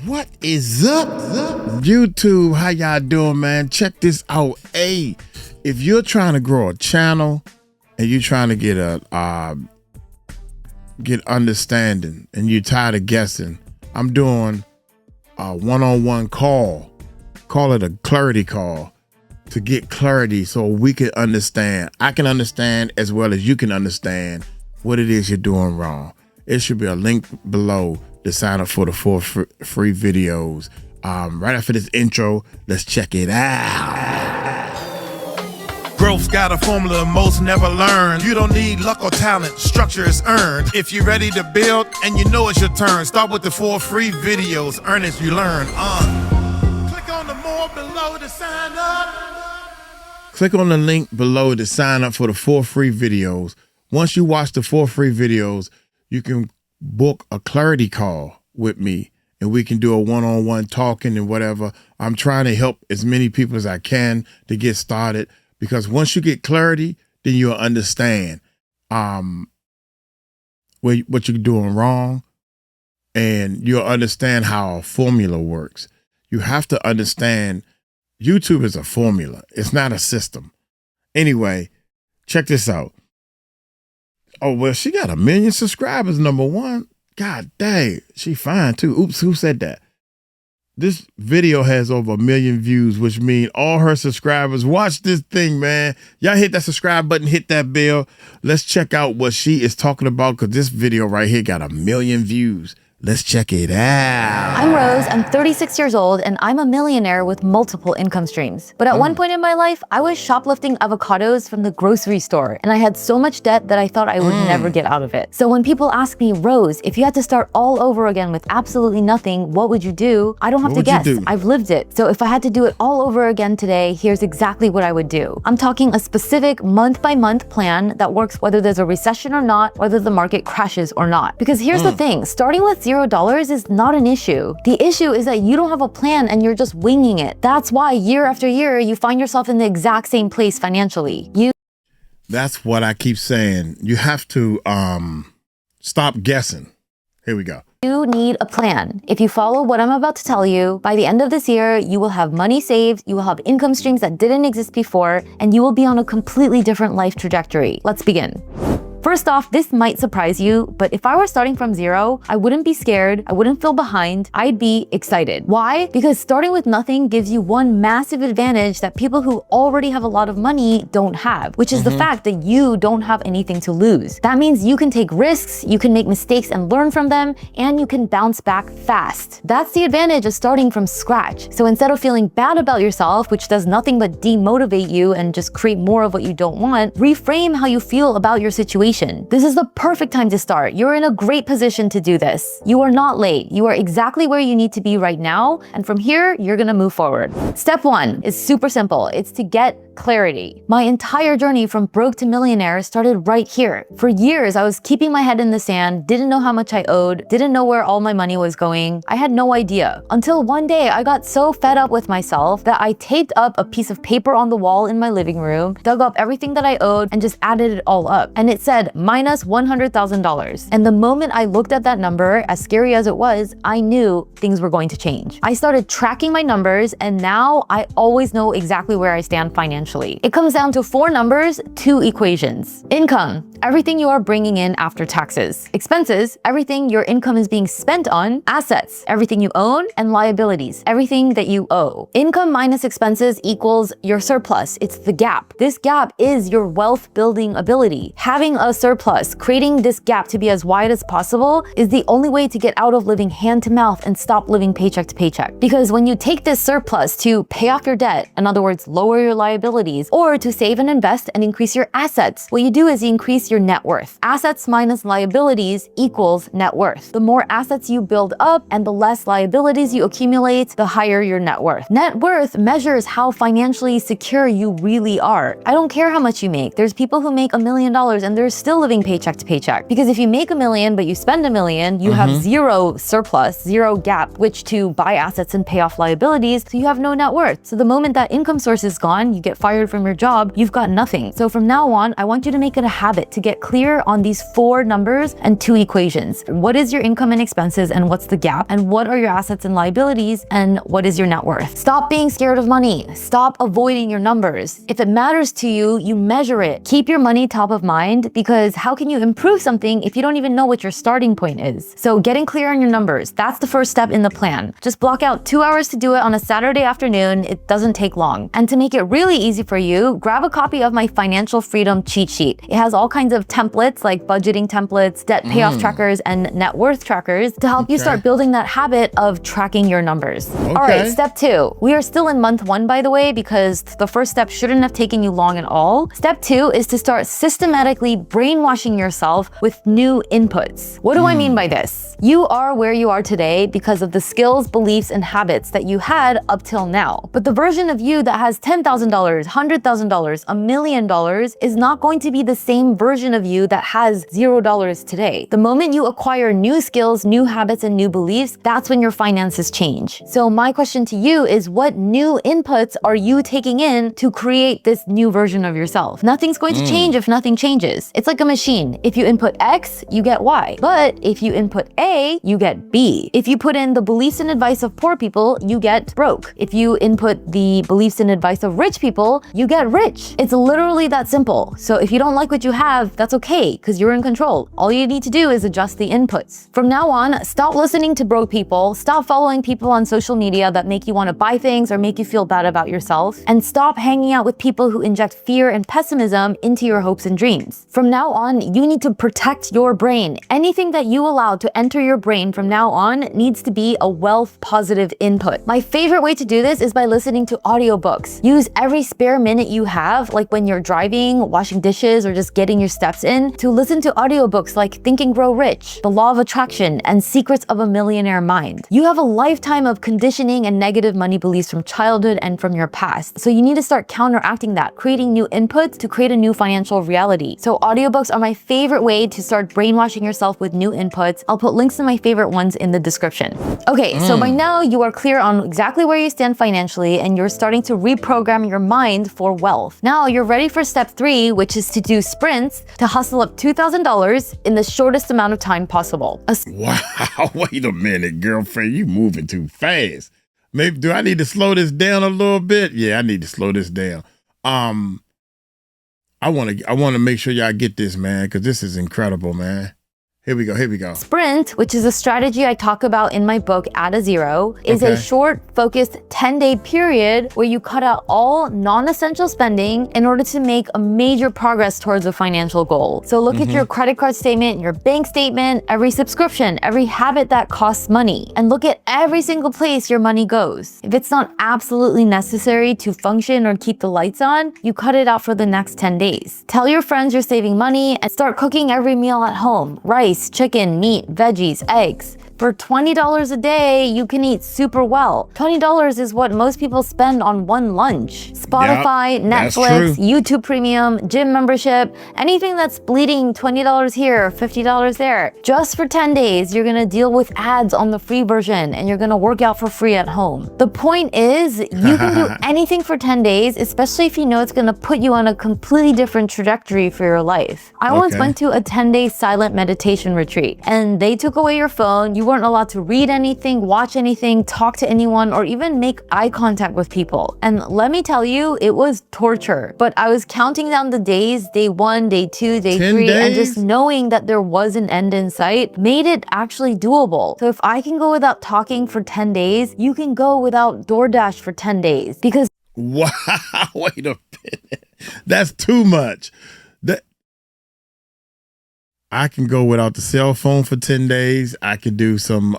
What is up, YouTube? How y'all doing, man? Check this out. Hey, if you're trying to grow a channel and you're trying to get understanding and you're tired of guessing, I'm doing a one-on-one call. Call it a clarity call to get clarity so we can understand. I can understand as well as you can understand what it is you're doing wrong. It should be a link below to sign up for the 4 free videos. Right after this intro, let's check it out. Growth's got a formula most never learn. You don't need luck or talent, structure is earned. If you're ready to build and you know it's your turn, start with the 4 free videos. Earn as you learn. Click on the more below to sign up. Click on the link below to sign up for the 4 free videos. Once you watch the 4 free videos, you can book a clarity call with me and we can do a one-on-one talking and whatever. I'm trying to help as many people as I can to get started, because once you get clarity, then you'll understand what you're doing wrong, and you'll understand how a formula works. You have to understand YouTube is a formula. It's not a system. Anyway, check this out. Oh, well, she got 1 million subscribers, #1. God dang, she fine too. Oops, who said that? This video has over 1 million views, which means all her subscribers watch this thing, man. Y'all hit that subscribe button, hit that bell. Let's check out what she is talking about, because this video right here got 1 million views. Let's check it out. I'm Rose, I'm 36 years old, and I'm a millionaire with multiple income streams. But at one point in my life, I was shoplifting avocados from the grocery store, and I had so much debt that I thought I would never get out of it. So when people ask me, Rose, if you had to start all over again with absolutely nothing, what would you do? I don't have to guess. I've lived it. So if I had to do it all over again today, here's exactly what I would do. I'm talking a specific month-by-month plan that works whether there's a recession or not, whether the market crashes or not. Because here's the thing, starting with $0 is not an issue. The issue is that you don't have a plan and you're just winging it. That's why year after year, you find yourself in the exact same place financially. That's what I keep saying. You have to stop guessing. Here we go. You need a plan. If you follow what I'm about to tell you, by the end of this year, you will have money saved, you will have income streams that didn't exist before, and you will be on a completely different life trajectory. Let's begin. First off, this might surprise you, but if I were starting from zero, I wouldn't be scared, I wouldn't feel behind, I'd be excited. Why? Because starting with nothing gives you one massive advantage that people who already have a lot of money don't have, which is the fact that you don't have anything to lose. That means you can take risks, you can make mistakes and learn from them, and you can bounce back fast. That's the advantage of starting from scratch. So instead of feeling bad about yourself, which does nothing but demotivate you and just create more of what you don't want, reframe how you feel about your situation. This is the perfect time to start. You're in a great position to do this. You are not late. You are exactly where you need to be right now. And from here, you're gonna move forward. Step 1 is super simple. It's to get clarity. My entire journey from broke to millionaire started right here. For years, I was keeping my head in the sand, didn't know how much I owed, didn't know where all my money was going. I had no idea. Until one day, I got so fed up with myself that I taped up a piece of paper on the wall in my living room, dug up everything that I owed, and just added it all up. And it said minus $100,000. And the moment I looked at that number, as scary as it was, I knew things were going to change. I started tracking my numbers, and now I always know exactly where I stand financially. It comes down to 4 numbers, 2 equations. Income, everything you are bringing in after taxes. Expenses, everything your income is being spent on. Assets, everything you own. And liabilities, everything that you owe. Income minus expenses equals your surplus. It's the gap. This gap is your wealth building ability. Having a surplus, creating this gap to be as wide as possible, is the only way to get out of living hand to mouth and stop living paycheck to paycheck. Because when you take this surplus to pay off your debt, in other words, lower your liabilities, or to save and invest and increase your assets, what you do is you increase your net worth. Assets minus liabilities equals net worth. The more assets you build up and the less liabilities you accumulate, the higher your net worth. Net worth measures how financially secure you really are. I don't care how much you make. There's people who make $1 million and they're still living paycheck to paycheck. Because if you make $1 million but you spend $1 million, you have zero surplus, zero gap, which to buy assets and pay off liabilities, so you have no net worth. So the moment that income source is gone, you get fired from your job, you've got nothing. So from now on, I want you to make it a habit to get clear on these 4 numbers and 2 equations. What is your income and expenses and what's the gap? And what are your assets and liabilities and what is your net worth? Stop being scared of money. Stop avoiding your numbers. If it matters to you, you measure it. Keep your money top of mind, because how can you improve something if you don't even know what your starting point is? So getting clear on your numbers, that's the first step in the plan. Just block out 2 hours to do it on a Saturday afternoon. It doesn't take long. And to make it really easy for you, grab a copy of my financial freedom cheat sheet. It has all kinds of templates like budgeting templates, debt payoff trackers, and net worth trackers to help you start building that habit of tracking your numbers. All right, step 2. We are still in month 1, by the way, because the first step shouldn't have taken you long at all. Step 2 is to start systematically brainwashing yourself with new inputs. What do I mean by this? You are where you are today because of the skills, beliefs, and habits that you had up till now. But the version of you that has $10,000, $100,000, $1 million is not going to be the same version of you that has $0 today. The moment you acquire new skills, new habits, and new beliefs, that's when your finances change. So my question to you is, what new inputs are you taking in to create this new version of yourself? Nothing's going to change if nothing changes. It's like a machine. If you input X, you get Y. But if you input A, you get B. If you put in the beliefs and advice of poor people, you get broke. If you input the beliefs and advice of rich people, you get rich. It's literally that simple. So if you don't like what you have, that's okay, because you're in control. All you need to do is adjust the inputs. From now on, stop listening to broke people, stop following people on social media that make you want to buy things or make you feel bad about yourself, and stop hanging out with people who inject fear and pessimism into your hopes and dreams. From now on, you need to protect your brain. Anything that you allow to enter your brain from now on needs to be a wealth positive input. My favorite way to do this is by listening to audiobooks. Use every spare minute you have, like when you're driving, washing dishes, or just getting your steps in, to listen to audiobooks like Think and Grow Rich, The Law of Attraction, and Secrets of a Millionaire Mind. You have a lifetime of conditioning and negative money beliefs from childhood and from your past. So you need to start counteracting that, creating new inputs to create a new financial reality. So audiobooks are my favorite way to start brainwashing yourself with new inputs. I'll put links to my favorite ones in the description. Okay, so by now you are clear on exactly where you stand financially, and you're starting to reprogram your mind for wealth. Now you're ready for step 3, which is to do sprints to hustle up $2,000 in the shortest amount of time possible. Wow, wait a minute, girlfriend, you moving too fast. Maybe, do I need to slow this down a little bit? Yeah, I need to slow this down. I want to make sure y'all get this, man, because this is incredible, man. Here we go. Sprint, which is a strategy I talk about in my book, Add a Zero, is a short, focused 10-day period where you cut out all non-essential spending in order to make a major progress towards a financial goal. So look at your credit card statement, your bank statement, every subscription, every habit that costs money, and look at every single place your money goes. If it's not absolutely necessary to function or keep the lights on, you cut it out for the next 10 days. Tell your friends you're saving money and start cooking every meal at home. Rice, chicken, meat, veggies, eggs. For $20 a day, you can eat super well. $20 is what most people spend on one lunch. Spotify, Netflix, YouTube Premium, gym membership, anything that's bleeding $20 here, $50 there. Just for 10 days, you're gonna deal with ads on the free version and you're gonna work out for free at home. The point is, you can do anything for 10 days, especially if you know it's gonna put you on a completely different trajectory for your life. I once went to a 10-day silent meditation retreat, and they took away your phone. You weren't allowed to read anything, watch anything, talk to anyone, or even make eye contact with people. And let me tell you, it was torture. But I was counting down the days, day 1, day 2, day 3, and just knowing that there was an end in sight made it actually doable. So if I can go without talking for 10 days, you can go without DoorDash for 10 days. Because wow, wait a minute. That's too much. I can go without the cell phone for 10 days. I could do some,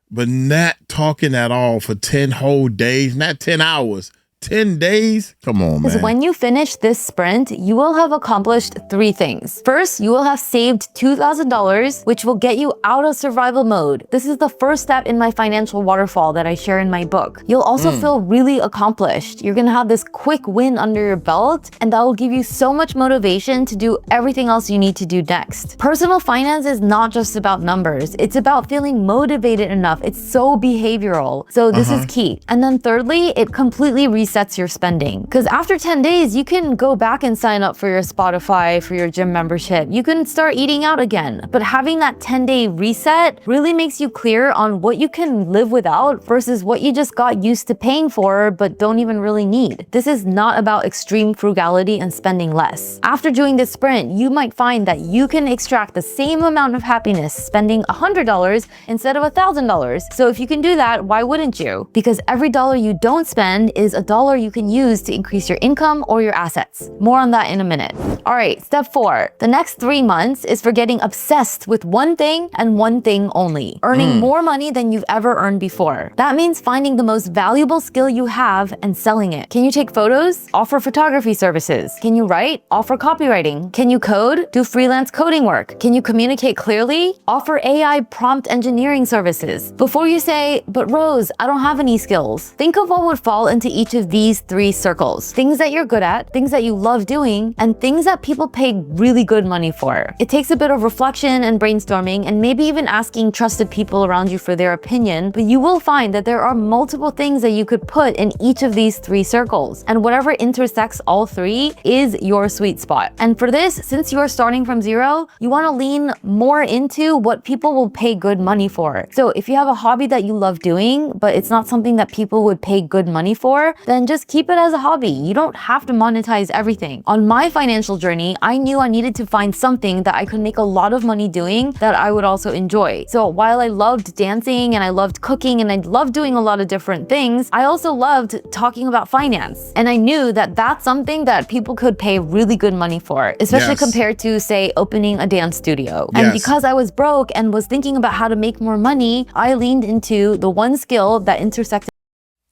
but not talking at all for 10 whole days, not 10 hours. 10 days? Come on, man. Because when you finish this sprint, you will have accomplished 3 things. First, you will have saved $2,000, which will get you out of survival mode. This is the first step in my financial waterfall that I share in my book. You'll also feel really accomplished. You're gonna have this quick win under your belt, and that will give you so much motivation to do everything else you need to do next. Personal finance is not just about numbers. It's about feeling motivated enough. It's so behavioral. So this is key. And then thirdly, it completely resets resets your spending. Because after 10 days, you can go back and sign up for your Spotify, for your gym membership. You can start eating out again. But having that 10-day reset really makes you clear on what you can live without versus what you just got used to paying for but don't even really need. This is not about extreme frugality and spending less. After doing this sprint, you might find that you can extract the same amount of happiness spending $100 instead of $1,000. So if you can do that, why wouldn't you? Because every dollar you don't spend is a dollar you can use to increase your income or your assets. More on that in a minute. All right, step 4. The next 3 months is for getting obsessed with one thing and one thing only. Earning more money than you've ever earned before. That means finding the most valuable skill you have and selling it. Can you take photos? Offer photography services. Can you write? Offer copywriting. Can you code? Do freelance coding work. Can you communicate clearly? Offer AI prompt engineering services. Before you say, but Rose, I don't have any skills, think of what would fall into each of these 3 circles. Things that you're good at, things that you love doing, and things that people pay really good money for. It takes a bit of reflection and brainstorming and maybe even asking trusted people around you for their opinion, but you will find that there are multiple things that you could put in each of these 3 circles. And whatever intersects all 3 is your sweet spot. And for this, since you're starting from zero, you want to lean more into what people will pay good money for. So if you have a hobby that you love doing, but it's not something that people would pay good money for, then just keep it as a hobby. You don't have to monetize everything. On my financial journey, I knew I needed to find something that I could make a lot of money doing that I would also enjoy. So while I loved dancing and I loved cooking and I loved doing a lot of different things, I also loved talking about finance. And I knew that that's something that people could pay really good money for, especially compared to, say, opening a dance studio. And because I was broke and was thinking about how to make more money, I leaned into the one skill that intersected.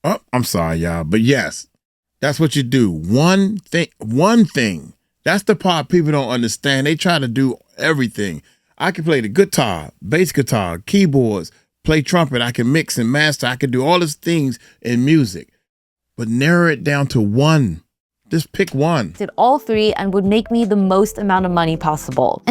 Oh, I'm sorry, y'all. But yes, that's what you do. One thing. That's the part people don't understand. They try to do everything. I can play the guitar, bass guitar, keyboards, play trumpet. I can mix and master. I can do all these things in music. But narrow it down to one. Just pick one. Did all 3 and would make me the most amount of money possible.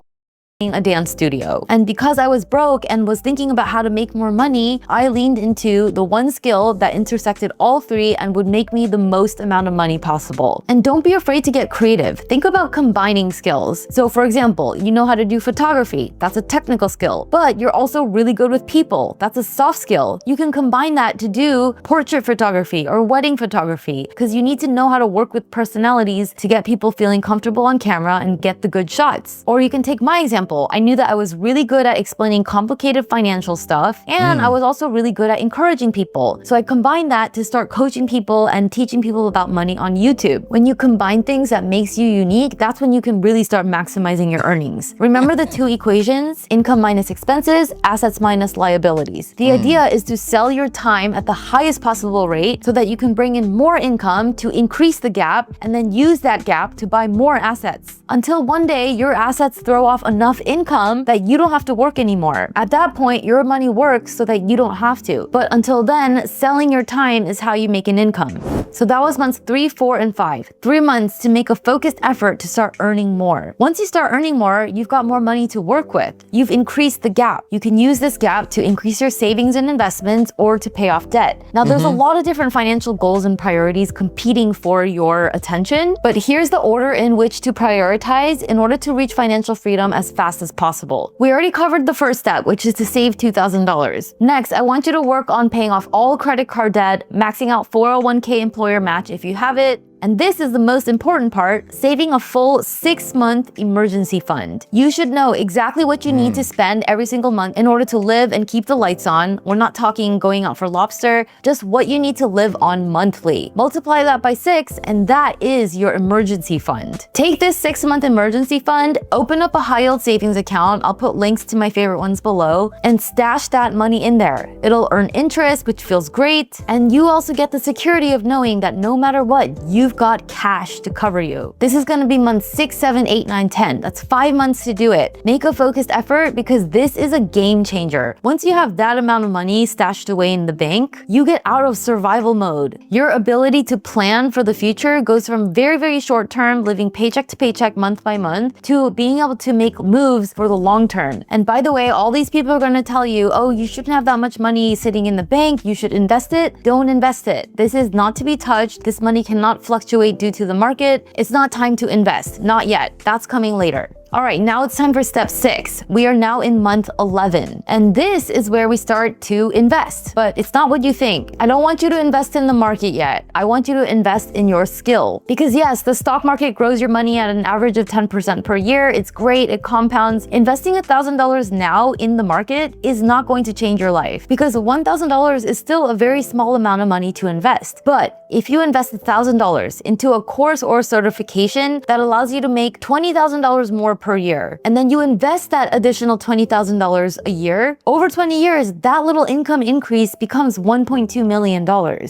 A dance studio. And because I was broke and was thinking about how to make more money, I leaned into the one skill that intersected all 3 and would make me the most amount of money possible. And don't be afraid to get creative. Think about combining skills. So for example, you know how to do photography. That's a technical skill. But you're also really good with people. That's a soft skill. You can combine that to do portrait photography or wedding photography because you need to know how to work with personalities to get people feeling comfortable on camera and get the good shots. Or you can take my example. I knew that I was really good at explaining complicated financial stuff, and I was also really good at encouraging people. So I combined that to start coaching people and teaching people about money on YouTube. When you combine things that makes you unique, that's when you can really start maximizing your earnings. Remember the 2 equations? Income minus expenses, assets minus liabilities. The idea is to sell your time at the highest possible rate so that you can bring in more income to increase the gap and then use that gap to buy more assets. Until one day, your assets throw off enough income that you don't have to work anymore. At that point, your money works so that you don't have to. But until then, selling your time is how you make an income. So that was months 3, 4, and 5. 3 months to make a focused effort to start earning more. Once you start earning more, you've got more money to work with. You've increased the gap. You can use this gap to increase your savings and investments or to pay off debt. Now, there's a lot of different financial goals and priorities competing for your attention, but here's the order in which to prioritize in order to reach financial freedom as fast as possible. We already covered the first step, which is to save $2,000. Next, I want you to work on paying off all credit card debt, maxing out 401k employer match if you have it, And this is the most important part, saving a full 6-month emergency fund. You should know exactly what you need to spend every single month in order to live and keep the lights on. We're not talking going out for lobster, just what you need to live on monthly. Multiply that by 6 and that is your emergency fund. Take this 6-month emergency fund, open up a high yield savings account, I'll put links to my favorite ones below, and stash that money in there. It'll earn interest, which feels great, and you also get the security of knowing that no matter what, you've you've got cash to cover you. This is gonna be month 6, 7, 8, 9, 10. That's 5 months to do it. Make a focused effort because this is a game changer. Once you have that amount of money stashed away in the bank, you get out of survival mode. Your ability to plan for the future goes from very, very short term, living paycheck to paycheck month by month, to being able to make moves for the long term. And by the way, all these people are gonna tell you, oh, you shouldn't have that much money sitting in the bank, you should invest it. Don't invest it. This is not to be touched. This money cannot fluctuate due to the market. It's not time to invest. Not yet. That's coming later. All right, now it's time for step 6. We are now in month 11, and this is where we start to invest. But it's not what you think. I don't want you to invest in the market yet. I want you to invest in your skill. Because yes, the stock market grows your money at an average of 10% per year. It's great, it compounds. Investing $1,000 now in the market is not going to change your life because $1,000 is still a very small amount of money to invest. But if you invest $1,000 into a course or certification that allows you to make $20,000 more per year, and then you invest that additional $20,000 a year, over 20 years, that little income increase becomes $1.2 million.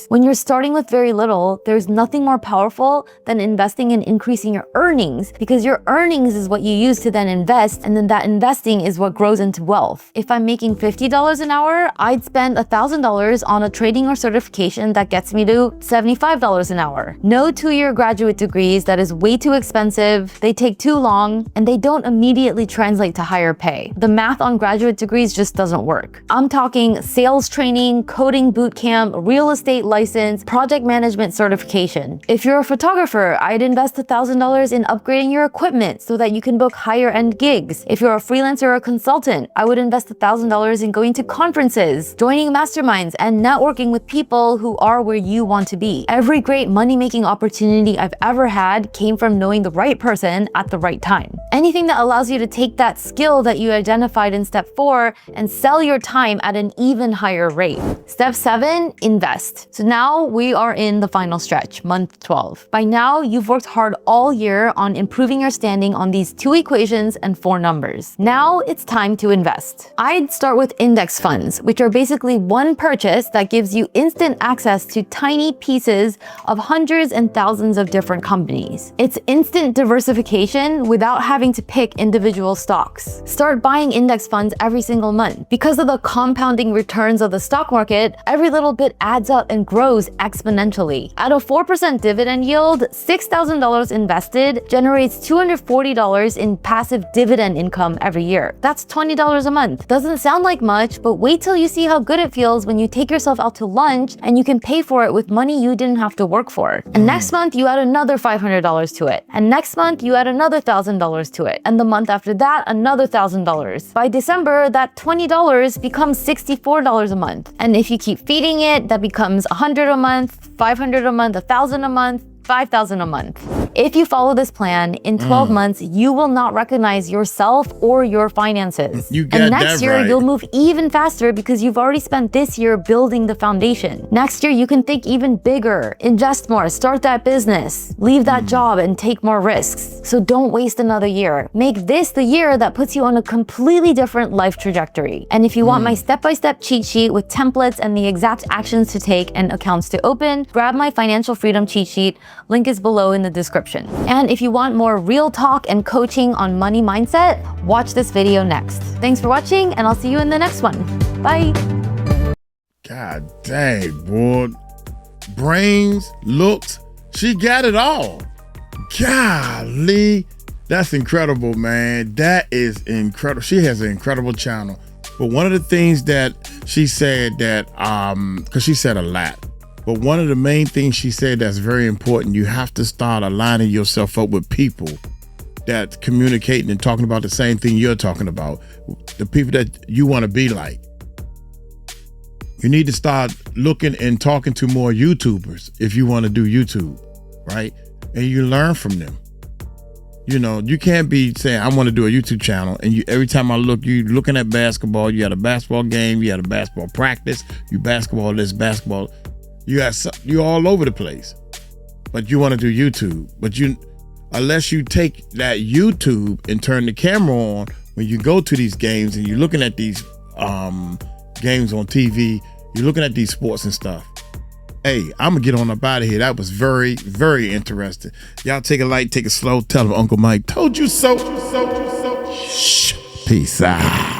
When you're starting with very little, there's nothing more powerful than investing and increasing your earnings, because your earnings is what you use to then invest, and then that investing is what grows into wealth. If I'm making $50 an hour, I'd spend $1,000 on a training or certification that gets me to $75 an hour. No 2-year graduate degrees, that is way too expensive, they take too long, and they don't immediately translate to higher pay. The math on graduate degrees just doesn't work. I'm talking sales training, coding bootcamp, real estate license, project management certification. If you're a photographer, I'd invest $1,000 in upgrading your equipment so that you can book higher end gigs. If you're a freelancer or a consultant, I would invest $1,000 in going to conferences, joining masterminds, and networking with people who are where you want to be. Every great money-making opportunity I've ever had came from knowing the right person at the right time. Anything that allows you to take that skill that you identified in step 4 and sell your time at an even higher rate. Step 7, invest. So now we are in the final stretch, month 12. By now, you've worked hard all year on improving your standing on these 2 equations and 4 numbers. Now it's time to invest. I'd start with index funds, which are basically one purchase that gives you instant access to tiny pieces of hundreds and thousands of different companies. It's instant diversification without having to pick individual stocks. Start buying index funds every single month. Because of the compounding returns of the stock market, every little bit adds up and grows exponentially. At a 4% dividend yield, $6,000 invested generates $240 in passive dividend income every year. That's $20 a month. Doesn't sound like much, but wait till you see how good it feels when you take yourself out to lunch and you can pay for it with money you didn't have to work for. And next month, you add another $500 to it. And next month, you add another $1,000 to it. And the month after that, another $1,000. By December, that $20 becomes $64 a month. And if you keep feeding it, that becomes $100 a month, $500 a month, $1,000 a month, $5,000 a month. If you follow this plan, in 12 months, you will not recognize yourself or your finances. You got and next that year, right. you'll move even faster because you've already spent this year building the foundation. Next year, you can think even bigger, invest more, start that business, leave that job and take more risks. So don't waste another year. Make this the year that puts you on a completely different life trajectory. And if you want my step-by-step cheat sheet with templates and the exact actions to take and accounts to open, grab my financial freedom cheat sheet. Link is below in the description. And if you want more real talk and coaching on money mindset, watch this video next. Thanks for watching, and I'll see you in the next one. Bye. God dang, boy. Brains, looks, she got it all. Golly. That's incredible, man. That is incredible. She has an incredible channel. But one of the things that she said that, because she said a lot, but one of the main things she said that's very important, you have to start aligning yourself up with people that's communicating and talking about the same thing you're talking about, the people that you want to be like. You need to start looking and talking to more YouTubers if you want to do YouTube, right? And you learn from them. You know, you can't be saying, I want to do a YouTube channel, and you every time I look, you looking at basketball, you had a basketball game, you had a basketball practice, you basketball this, basketball. You're all over the place, but you want to do YouTube. But unless you take that YouTube and turn the camera on when you go to these games and you're looking at these games on TV, you're looking at these sports and stuff. Hey, I'm gonna get on up out of here. That was very, very interesting. Y'all take it light, take it slow. Tell them Uncle Mike told you so. Shh. Peace out.